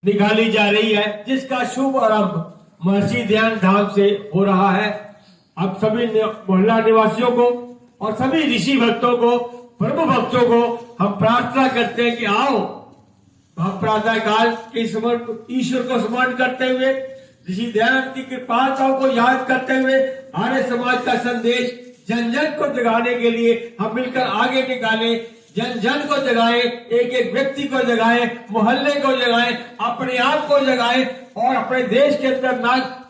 निकाली जा रही है, जिसका शुभ आरंभ महर्षि ध्यान धाम से हो रहा है। अब सभी मोहल्ला निवासियों को और सभी ऋषि भक्तों को, प्रभु भक्तों को हम प्रार्थना करते हैं कि आओ हम प्रातः काल के ईश्वर को स्मरण करते हुए, ऋषि दयानंद की कृपालताओं को याद करते हुए आर्य समाज का संदेश जन जन को जगाने के लिए हम मिलकर आगे निकाले। जन जन को जगाए, एक एक व्यक्ति को जगाए, मोहल्ले को जगाए, अपने आप को जगाए और अपने देश के अंदर,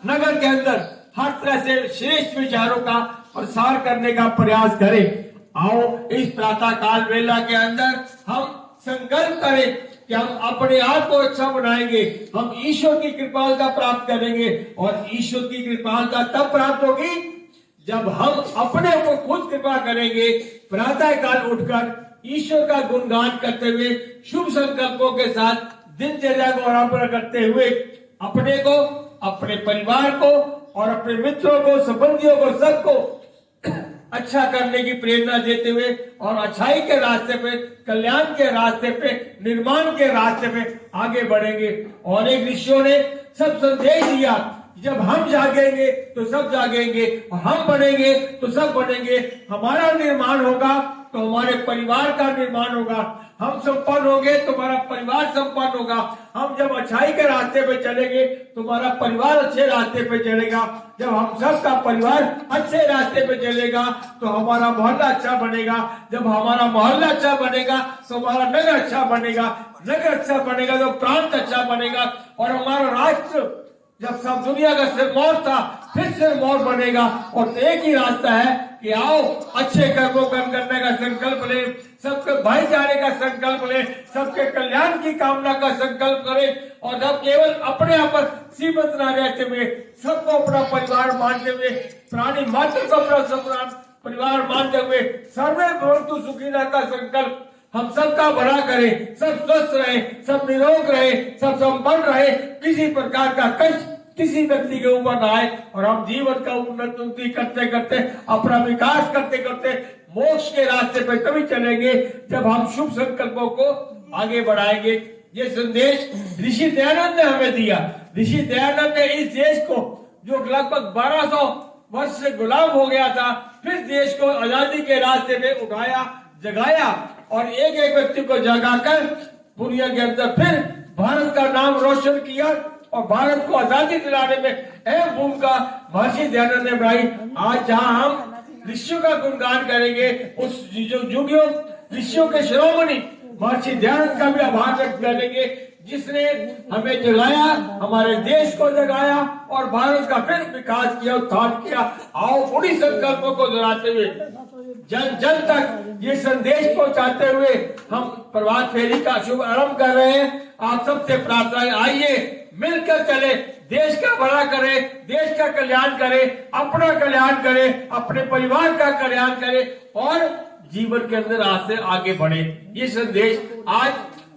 नगर के अंदर हर तरह से श्रेष्ठ विचारों का प्रसार करने का प्रयास करें। आओ इस प्रातः काल वेला के अंदर हम संकल्प करें कि हम अपने आप को अच्छा बनाएंगे, हम ईश्वर की कृपालता प्राप्त करेंगे। और ईश्वर की कृपालता तब प्राप्त होगी जब हम अपने ऊपर खुद कृपा करेंगे। प्रातः काल उठकर ईश्वर का गुणगान करते हुए, शुभ संकल्पों के साथ दिनचर्या को आरंभ करते हुए अपने को, अपने परिवार को और अपने मित्रों को, संबंधियों को, सबको अच्छा करने की प्रेरणा देते हुए और अच्छाई के रास्ते पे, कल्याण के रास्ते पे, निर्माण के रास्ते पे आगे बढ़ेंगे। और एक ऋषियों ने सब संदेश दिया, जब हम जागेंगे तो सब जागेंगे और हम बढ़ेंगे तो सब बढ़ेंगे। हमारा निर्माण होगा तो हमारे परिवार का निर्माण होगा, हम संपन्न होंगे तो हमारा परिवार संपन्न होगा। हम जब अच्छाई के रास्ते पे चलेंगे तो हमारा परिवार अच्छे रास्ते पे चलेगा। जब हम सबका परिवार अच्छे रास्ते पे चलेगा तो हमारा मोहल्ला अच्छा बनेगा। जब हमारा मोहल्ला अच्छा बनेगा तो हमारा नगर अच्छा बनेगा। नगर अच्छा बनेगा तो प्रांत अच्छा बनेगा। और हमारा राष्ट्र, जब सब दुनिया का सिरमौर था, फिर सिरमौर बनेगा। और एक ही रास्ता है कि आओ अच्छे कर्मों करने का संकल्प ले, सबके भाईचारे का संकल्प ले, सबके कल्याण की कामना का संकल्प करें। और जब केवल अपने आप पर सीमित न रहते हुए, सबको अपना परिवार मानते हुए, प्राणी मात्र को अपना परिवार मानते हुए, सर्वे भवन्तु सुखिनः का संकल्प हम सबका भला करें, सब स्वस्थ रहे, सब निरोग रहे, सब संपन्न रहे, किसी प्रकार का कष्ट किसी व्यक्ति के ऊपर न आए। और हम जीवन का उन्नति करते करते, अपना विकास करते करते मोक्ष के रास्ते पर तभी चलेंगे जब हम शुभ संकल्पों को आगे बढ़ाएंगे। ये संदेश ऋषि दयानंद ने हमें दिया। ऋषि दयानंद ने इस देश को, जो लगभग 1200 वर्ष से गुलाम हो गया था, फिर देश को आजादी के रास्ते पे उठाया, जगाया और एक एक व्यक्ति को जगाकर दुनिया के अंदर फिर भारत का नाम रोशन किया। और भारत को आजादी दिलाने में अहम भूमिका महर्षि दयानंद ने बनाई। आज जहां हम ऋषियों का गुणगान करेंगे, उस युगियों ऋषियों के शिरोमणि महर्षि दयानंद का भी आभार व्यक्त करेंगे, जिसने हमें जगाया, हमारे देश को जगाया और भारत का फिर विकास किया, उत्थान किया। आओ उन्हीं संकल्पों को दोहराते हुए, जन जन तक ये संदेश पहुंचाते हुए हम प्रभात फेरी का शुभ आरंभ कर रहे हैं। आप सबसे प्रार्थना है, आइए मिलकर चले, देश का भला करें, देश का कल्याण करें, अपना कल्याण करें, अपने परिवार का कल्याण करें और जीवन के अंदर आज से आगे बढ़े। ये संदेश आज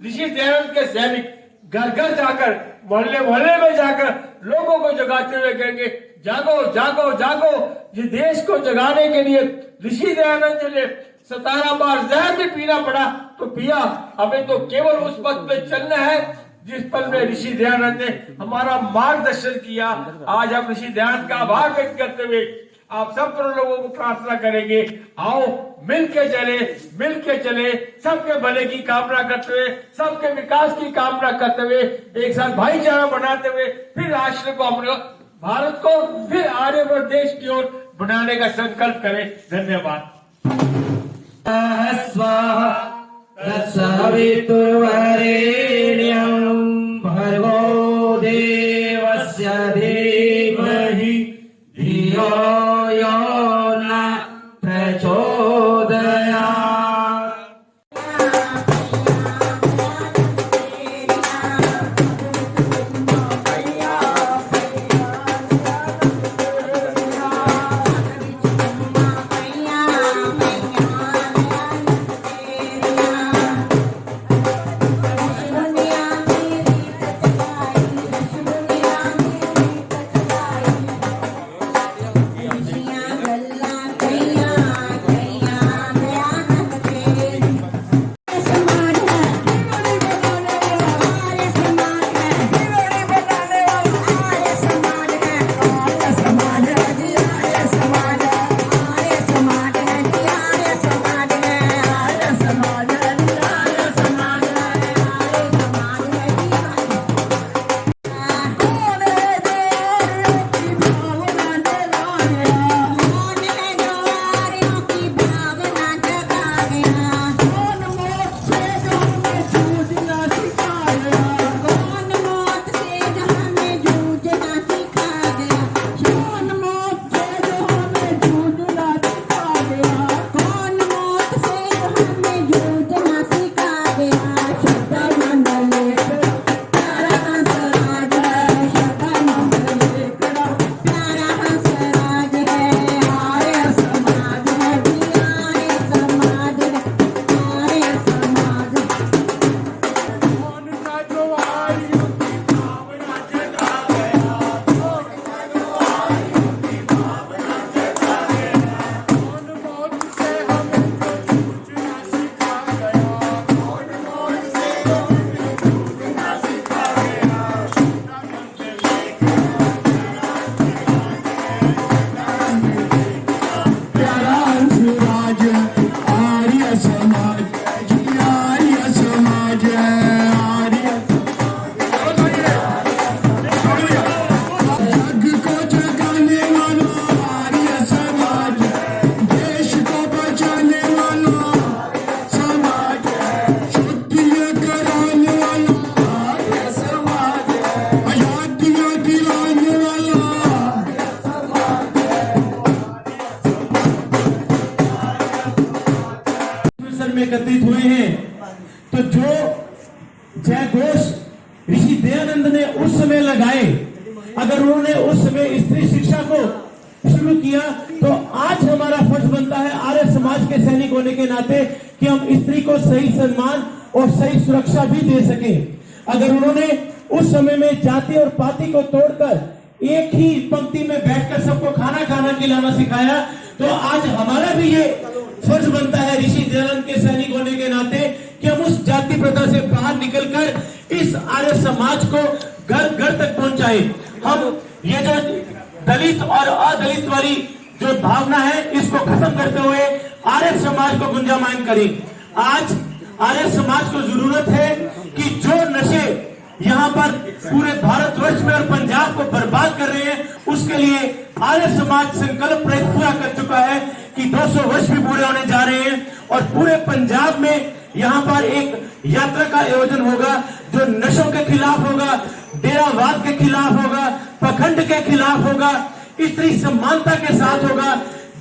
ऋषि दयानंद के सैनिक घर घर जाकर, मोहल्ले मोहल्ले में जाकर लोगों को जगाते हुए कहेंगे, जागो जागो जागो। जिस देश को जगाने के लिए ऋषि दयानंद जी ने 17 बार जहर भी पीना पड़ा तो पिया। हमें तो केवल उस पथ पे चलना है जिस पल में ऋषि दयानंद ने हमारा मार्गदर्शन किया। आज हम ऋषि दयानंद का आभार व्यक्त करते हुए आप सब लोगों को प्रार्थना करेंगे, आओ मिलके चले, सबके भले की कामना करते हुए, सबके विकास की कामना करते हुए, एक साथ भाईचारा बनाते हुए, फिर राष्ट्र को, अपने भारत को फिर आर्यवर्त देश की ओर बनाने का संकल्प करें। धन्यवाद। भर्गो देवस्य धीमहि धियो यो न प्रचोदयात्। एकत्रित हुए हैं। तो जो जयघोष ऋषि दयानंद ने उस समय लगाए, अगर उन्होंने उस समय स्त्री शिक्षा को शुरू किया, तो आज हमारा फर्ज बनता है आर्य समाज के सैनिक होने के नाते कि हम स्त्री को सही सम्मान और सही सुरक्षा भी दे सकें। अगर उन्होंने उस समय में जाति और पाति को तोड़कर एक ही पंक्ति में बैठकर सबको खाना खाना खिलाना सिखाया, तो आज हमारा भी ये फर्ज बनता है ऋषि दयानंद के सैनिक होने के नाते कि हम उस जाति प्रथा से बाहर निकलकर इस आर्य समाज को घर घर तक पहुंचाए। हम ये जो दलित और अदलित वाली जो भावना है, इसको खत्म करते हुए आर्य समाज को गुंजायमान करें। आज आर्य समाज को जरूरत है कि जो नशे यहाँ पर पूरे भारतवर्ष में और पंजाब को बर्बाद कर रहे हैं, उसके लिए आर्य समाज संकल्प पूरा कर चुका है कि 200 वर्ष भी पूरे होने जा रहे हैं और पूरे पंजाब में यहाँ पर एक यात्रा का आयोजन होगा जो नशों के खिलाफ होगा, डेरावाद के खिलाफ होगा, पखंड के खिलाफ होगा, स्त्री समानता के साथ होगा,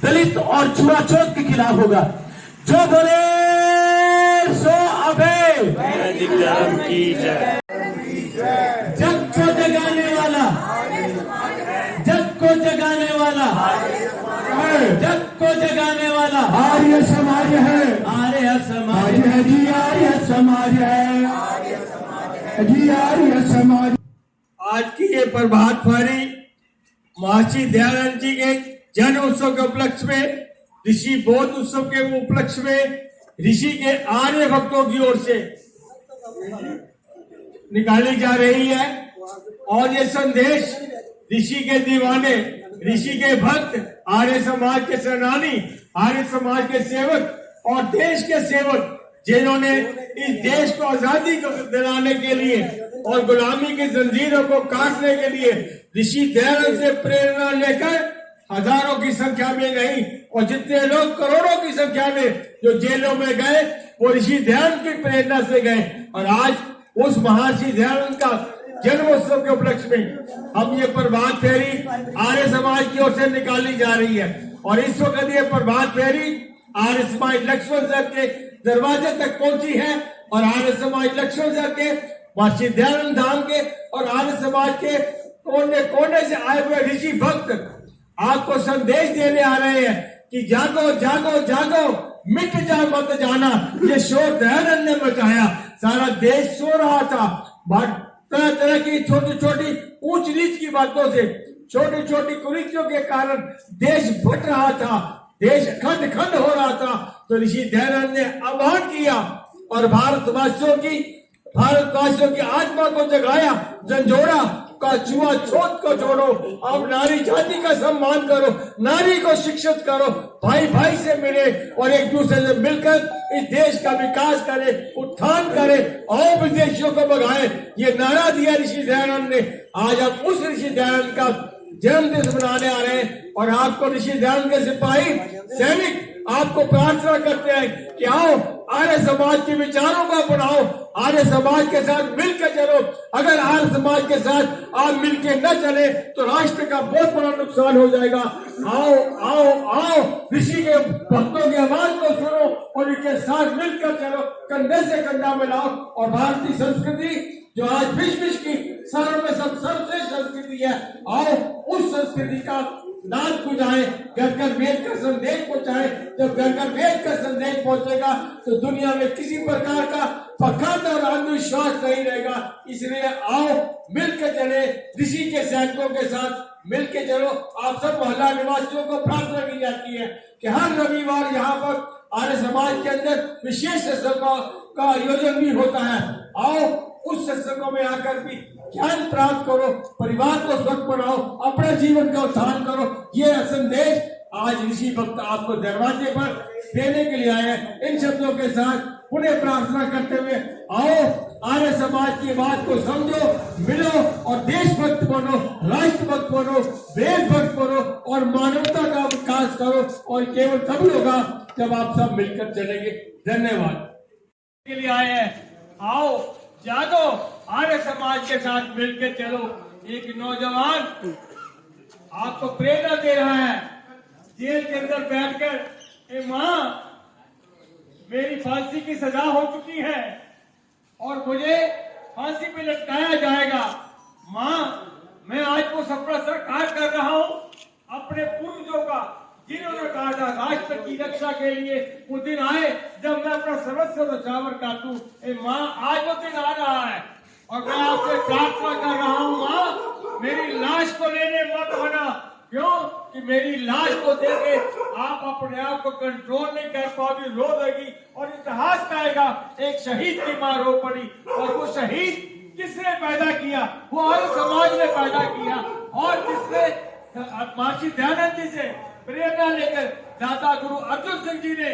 दलित और छुआछूत के खिलाफ होगा। जो बोले सो अभय की जय। जग को जगाने वाला, जग को जगाने वाला, जग को जगाने वाला आर्य समाज है, आर्य समाज है जी, आर्य समाज है जी, आर्य समाज। आज की ये प्रभात फेरी महर्षि दयानंद जी के जन्म उत्सव के उपलक्ष्य में, ऋषि बोध उत्सव के उपलक्ष्य में, ऋषि के आर्य भक्तों की ओर से निकाली जा रही है। और ये संदेश ऋषि के दीवाने, ऋषि के भक्त, आर्य समाज के सेनानी, आर्य समाज के सेवक और देश के सेवक, जिन्होंने इस देश को आजादी को दिलाने के लिए और गुलामी की जंजीरों को काटने के लिए ऋषि दयानंद से प्रेरणा लेकर हजारों की संख्या में नहीं और जितने लोग करोड़ों की संख्या में जो जेलों में गए, वो ऋषि दयानंद की प्रेरणा से गए। और आज उस महर्षि दयानंद का जन्मोत्सव के उपलक्ष्य में हम ये प्रभात फेरी आर्य समाज की ओर से निकाली जा रही है। और इस वक्त ये प्रभात फेरी आर्य समाज लक्ष्मण सर के दरवाजे तक पहुंची है और आर्य समाज लक्ष्मण सर के, महर्षि दयानंद धाम के और आर्य समाज के कोने कोने से आए हुए ऋषि भक्त आपको संदेश देने आ रहे हैं कि जागो जागो जागो, मिट जा मत जाना। ये शोर दयानंद ने मचाया, सारा देश सो रहा था, तरह तरह की छोटी छोटी ऊंच नीच की बातों से, छोटी छोटी कुरीतियों के कारण देश फट रहा था, देश खंड खंड हो रहा था। तो ऋषि दयानंद ने आह्वान किया और भारतवासियों की आत्मा को जगाया, झंझोड़ा का छुआछूत को छोड़ो, अब नारी जाति का सम्मान करो, नारी को शिक्षित करो, भाई भाई से मिले और एक दूसरे से मिलकर इस देश का विकास करे, उत्थान करे और विदेशियों को भगाए। ये नारा दिया ऋषि दयानंद ने। आज हम उस ऋषि दयानंद का जन्मदिन मनाने आ रहे हैं और आपको ऋषि दयानंद के सिपाही सैनिक आपको प्रार्थना करते हैं कि आओ आर्य समाज के विचारों को अपनाओ, आर्य समाज के साथ मिलकर चलो। अगर आर्य समाज के साथ आप मिलकर न चले तो राष्ट्र का बहुत बड़ा नुकसान हो जाएगा। आओ आओ आओ, ऋषि के भक्तों की आवाज को सुनो और इनके साथ मिलकर चलो, कंधे से कंधा मिलाओ और भारतीय संस्कृति जो आज विश्व की सर्व में सबसे संस्कृति है, आओ उस संस्कृति का नाद गुजाए, घर घर वेद का संदेश पहुंचाए। जब घर घर वेद का संदेश पहुंचेगा तो दुनिया में किसी प्रकार का पखंड और अंधविश्वास नहीं रहेगा। इसलिए आओ मिलकर चले, ऋषि के सैनिकों के साथ मिलकर चलो। आप सब मोहल्ला निवासियों को प्रार्थना की जाती है कि हर रविवार यहाँ पर आर्य समाज के अंदर विशेष सत्संगों का आयोजन भी होता है। आओ उस सत्संगों में आकर भी ज्ञान प्राप्त करो, परिवार को स्वस्थ बनाओ, अपने जीवन का उत्थान करो। ये संदेश आज ऋषि भक्त आपको दरवाजे पर देने के लिए आए हैं। इन शब्दों के साथ पुनः प्रार्थना करते हुए आओ आर्य समाज की बात को समझो, मिलो और देशभक्त बनो, राष्ट्रभक्त बनो, देशभक्त बनो और मानवता का विकास करो। और केवल तब होगा जब आप सब मिलकर चलेंगे। धन्यवाद के लिए आए हैं। आओ जागो, आर्य समाज के साथ मिलकर चलो। एक नौजवान आपको प्रेरणा दे रहा है, जेल के अंदर बैठकर, ए माँ मेरी फांसी की सजा हो चुकी है और मुझे फांसी पे लटकाया जाएगा। माँ, मैं आज वो सपना साकार कर रहा हूँ अपने पूर्वजों का, जिन्होंने कहा था राष्ट्र की रक्षा के लिए वो दिन आए जब मैं अपना सर्वस्व न्यौछावर काटूं। ए माँ, आज वो दिन आ रहा है और मैं आपसे प्रार्थना कर रहा हूँ माँ, मेरी लाश को लेने मत आना। क्यों कि मेरी लाश को देके आप अपने आप को कंट्रोल नहीं कर पाओगी, रो देगी और इतिहास कहेगा एक शहीद की मां रो पड़ी। और वो शहीद किसने पैदा किया? वो आर्य समाज ने पैदा किया। और जिसने महर्षि दयानंद जी से प्रेरणा लेकर दादा गुरु अर्जुन सिंह जी ने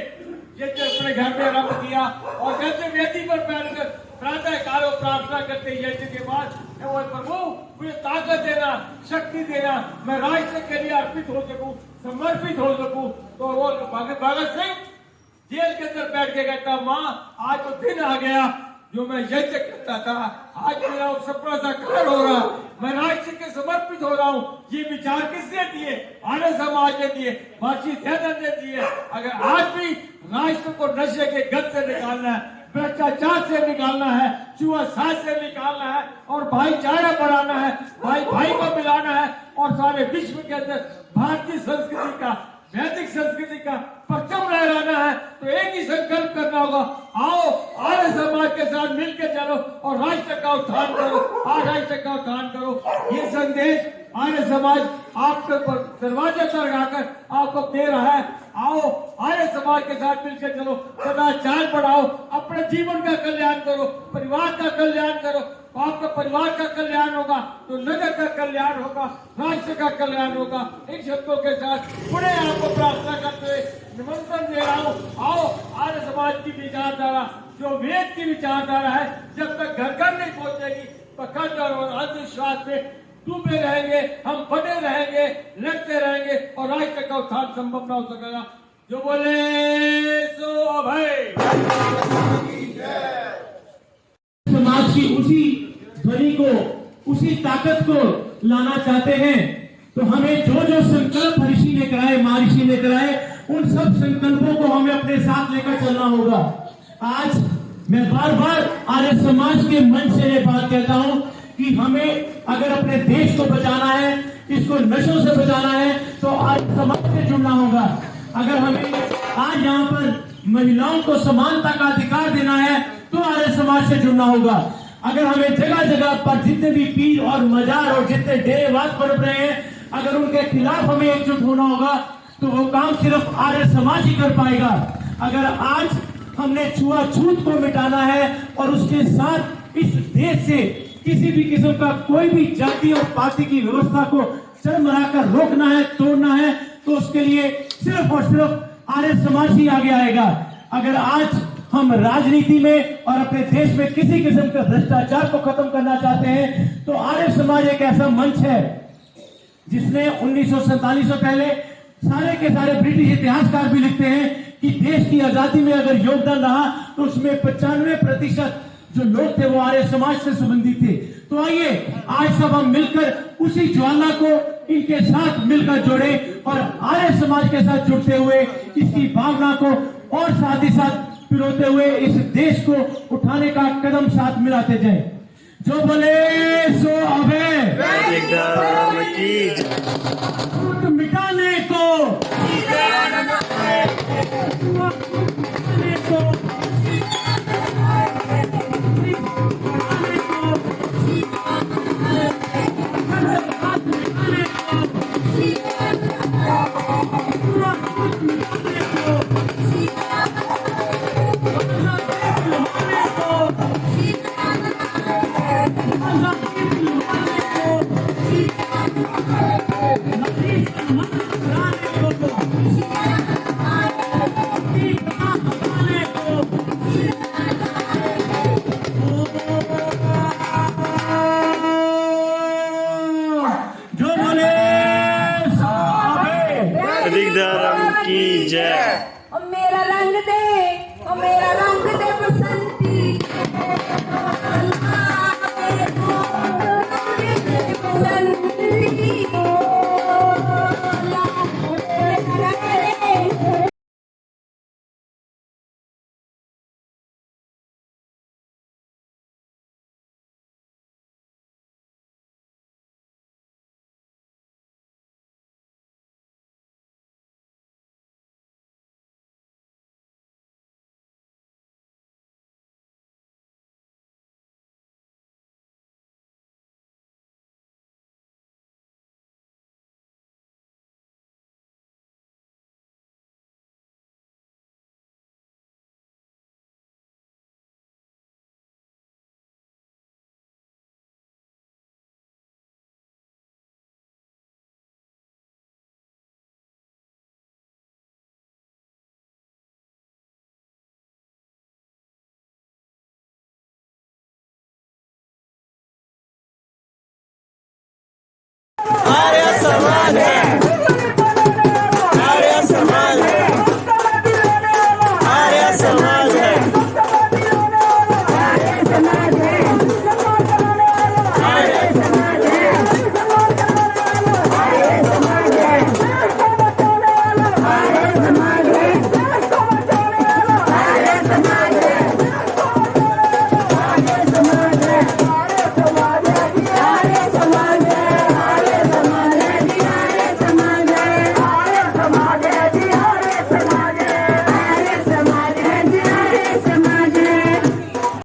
यज्ञ अपने घर में आरंभ किया और यज्ञ वेदी पर बैठकर प्रातः काल प्रार्थना करते यज्ञ के बाद, वो प्रभु मुझे ताकत देना, शक्ति देना, मैं राष्ट्र के लिए अर्पित हो सकूं, समर्पित हो सकूं। तो वो भगत सिंह जेल के अंदर बैठ के कहता, माँ आज तो दिन आ गया जो मैं यज्ञ करता था, आज मेरा सपना साकार हो रहा, मैं राष्ट्र के समर्पित हो रहा हूँ। ये विचार किसने दिए? आर्य समाज ने दिए, महर्षि दयानंद ने दिए। अगर आज भी राष्ट्र को नशे के गद से निकालना है, भ्रष्टाचार से निकालना है, छुआछूत से निकालना है और भाईचारा बढ़ाना है, भाई भाई को मिलाना है और सारे विश्व के अंदर भारतीय संस्कृति का, वैदिक संस्कृति का परचम लहराना है, तो एक ही संकल्प करना होगा, आओ आर्य समाज के साथ मिलकर चलो और राष्ट्र का उत्थान करो, आज राष्ट्र का उत्थान करो। ये संदेश आर्य समाज आपके ऊपर दरवाजा लगाकर आपको दे रहा है। आओ आर्य समाज के साथ मिलकर चलो, सदाचार बढ़ाओ, अपने जीवन का कल्याण करो, परिवार का कल्याण करो। आपका परिवार का कल्याण होगा तो नगर का कल्याण होगा, राष्ट्र का कल्याण होगा। इन शब्दों के साथ पुणे आपको प्रार्थना करते हुए निमंत्रण दे रहा हूँ, आओ आर्य समाज की विचारधारा, जो वेद की विचारधारा है, जब तक घर घर नहीं पहुंचेगी, पखंड और अंधविश्वास में डूबे रहेंगे, हम बने रहेंगे, लड़ते रहेंगे और राष्ट्र का उत्थान संभव न हो सकेगा। जो बोले सो अभय। समाज की उसी ध्वनि को, उसी ताकत को लाना चाहते हैं तो हमें जो जो संकल्प ऋषि ने कराए, महर्षि ने कराए, उन सब संकल्पों को हमें अपने साथ लेकर चलना होगा। आज मैं बार बार आर्य समाज के मंच से ये बात कहता हूं कि हमें अगर अपने देश को बचाना है, इसको नशों से बचाना है, तो आज समाज से जुड़ना होगा। अगर हमें आज यहाँ पर महिलाओं को समानता का अधिकार देना है तो आर्य समाज से जुड़ना होगा। अगर हमें जगह जगह पर जितने भी पीर और मजार और जितने डेरेवाद पनप रहे हैं, अगर उनके खिलाफ हमें एकजुट होना होगा तो वो काम सिर्फ आर्य समाज ही कर पाएगा। अगर आज हमने छुआछूत को मिटाना है और उसके साथ इस देश से किसी भी किस्म का कोई भी जाति और पार्टी की व्यवस्था को चरमराकर रोकना है, तोड़ना है, तो उसके लिए सिर्फ और सिर्फ आर्य समाज ही आगे आएगा। अगर आज हम राजनीति में और अपने देश में किसी किस्म के भ्रष्टाचार को खत्म करना चाहते हैं तो आर्य समाज एक ऐसा मंच है जिसने 1947 से पहले सारे के सारे ब्रिटिश इतिहासकार भी लिखते हैं कि देश की आजादी में अगर योगदान रहा तो उसमें 95% जो लोग थे वो आर्य समाज से संबंधित थे। तो आइए आज सब हम मिलकर उसी ज्वाला को इनके साथ मिलकर जोड़े और आर्य समाज के साथ जुड़ते हुए इसकी भावना को और साथ ही साथ पिरोते हुए इस देश को उठाने का कदम साथ मिलाते जाएं। जो बोले सो अभय। मिटाने को Come on.